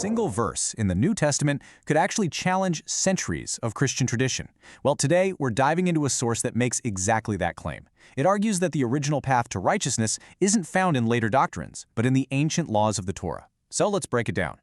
single verse in the New Testament could actually challenge centuries of Christian tradition. Well, today we're diving into a source that makes exactly that claim. It argues that the original path to righteousness isn't found in later doctrines, but in the ancient laws of the Torah. So let's break it down.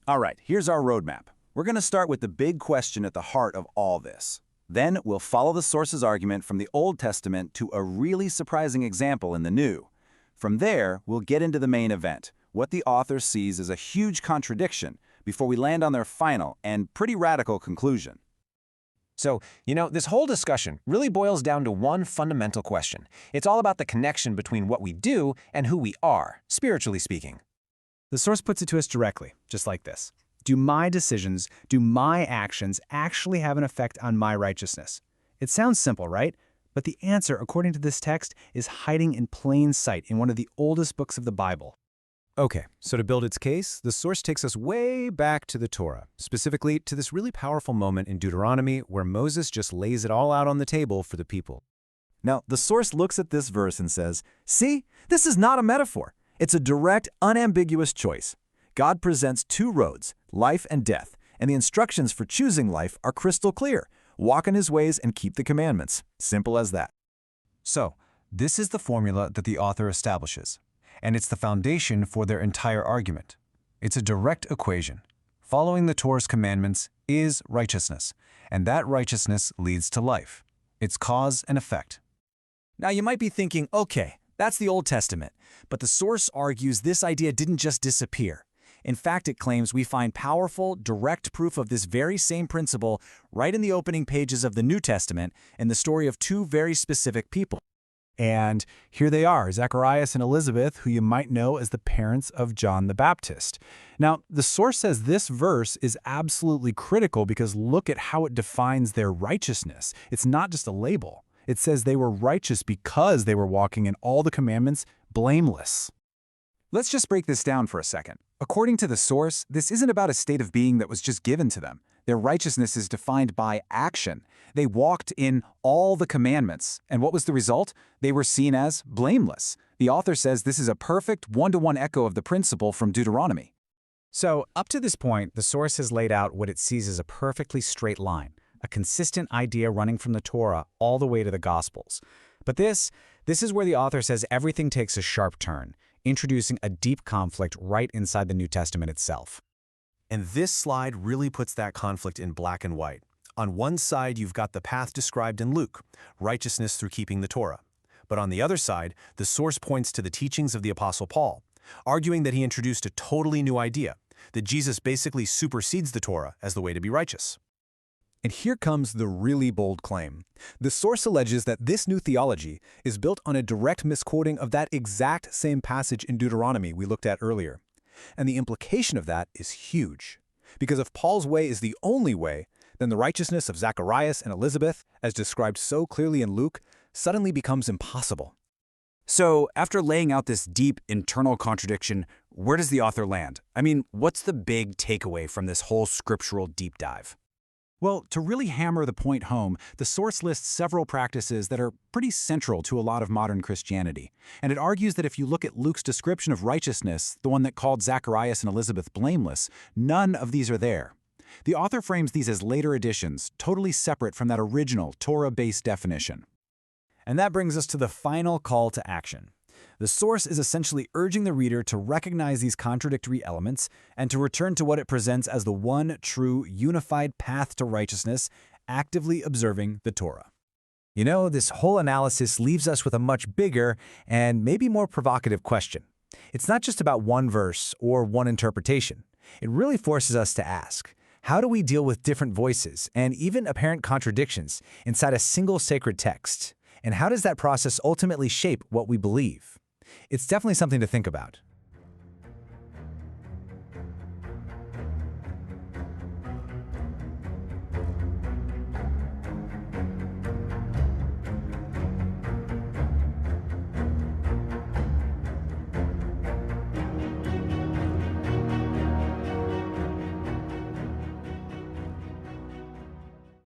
All right, here's our roadmap. We're going to start with the big question at the heart of all this. Then we'll follow the source's argument from the Old Testament to a really surprising example in the New. From there, we'll get into the main event, what the author sees as a huge contradiction, before we land on their final and pretty radical conclusion. So, this whole discussion really boils down to one fundamental question. It's all about the connection between what we do and who we are, spiritually speaking. The source puts it to us directly, just like this. Do my decisions, do my actions actually have an effect on my righteousness? It sounds simple, right? But the answer, according to this text, is hiding in plain sight in one of the oldest books of the Bible. Okay, so to build its case, the source takes us way back to the Torah, specifically to this really powerful moment in Deuteronomy where Moses just lays it all out on the table for the people. Now, the source looks at this verse and says, see, this is not a metaphor. It's a direct, unambiguous choice. God presents two roads, life and death, and the instructions for choosing life are crystal clear. Walk in his ways and keep the commandments. Simple as that. So, this is the formula that the author establishes, and it's the foundation for their entire argument. It's a direct equation. Following the Torah's commandments is righteousness, and that righteousness leads to life. It's cause and effect. Now you might be thinking, okay, that's the Old Testament, but the source argues this idea didn't just disappear. In fact, it claims we find powerful, direct proof of this very same principle right in the opening pages of the New Testament in the story of two very specific people. And here they are, Zacharias and Elizabeth, who you might know as the parents of John the Baptist. Now, the source says this verse is absolutely critical because look at how it defines their righteousness. It's not just a label. It says they were righteous because they were walking in all the commandments, blameless. Let's just break this down for a second. According to the source, this isn't about a state of being that was just given to them. Their righteousness is defined by action. They walked in all the commandments. And what was the result? They were seen as blameless. The author says this is a perfect one-to-one echo of the principle from Deuteronomy. So, up to this point, the source has laid out what it sees as a perfectly straight line, a consistent idea running from the Torah all the way to the Gospels. But this is where the author says everything takes a sharp turn, introducing a deep conflict right inside the New Testament itself. And this slide really puts that conflict in black and white. On one side, you've got the path described in Luke, righteousness through keeping the Torah. But on the other side, the source points to the teachings of the Apostle Paul, arguing that he introduced a totally new idea, that Jesus basically supersedes the Torah as the way to be righteous. And here comes the really bold claim. The source alleges that this new theology is built on a direct misquoting of that exact same passage in Deuteronomy we looked at earlier. And the implication of that is huge. Because if Paul's way is the only way, then the righteousness of Zacharias and Elizabeth, as described so clearly in Luke, suddenly becomes impossible. So, after laying out this deep internal contradiction, where does the author land? I mean, what's the big takeaway from this whole scriptural deep dive? Well, to really hammer the point home, the source lists several practices that are pretty central to a lot of modern Christianity. And it argues that if you look at Luke's description of righteousness, the one that called Zacharias and Elizabeth blameless, none of these are there. The author frames these as later additions, totally separate from that original Torah-based definition. And that brings us to the final call to action. The source is essentially urging the reader to recognize these contradictory elements and to return to what it presents as the one true, unified path to righteousness, actively observing the Torah. This whole analysis leaves us with a much bigger and maybe more provocative question. It's not just about one verse or one interpretation. It really forces us to ask, how do we deal with different voices and even apparent contradictions inside a single sacred text? And how does that process ultimately shape what we believe? It's definitely something to think about.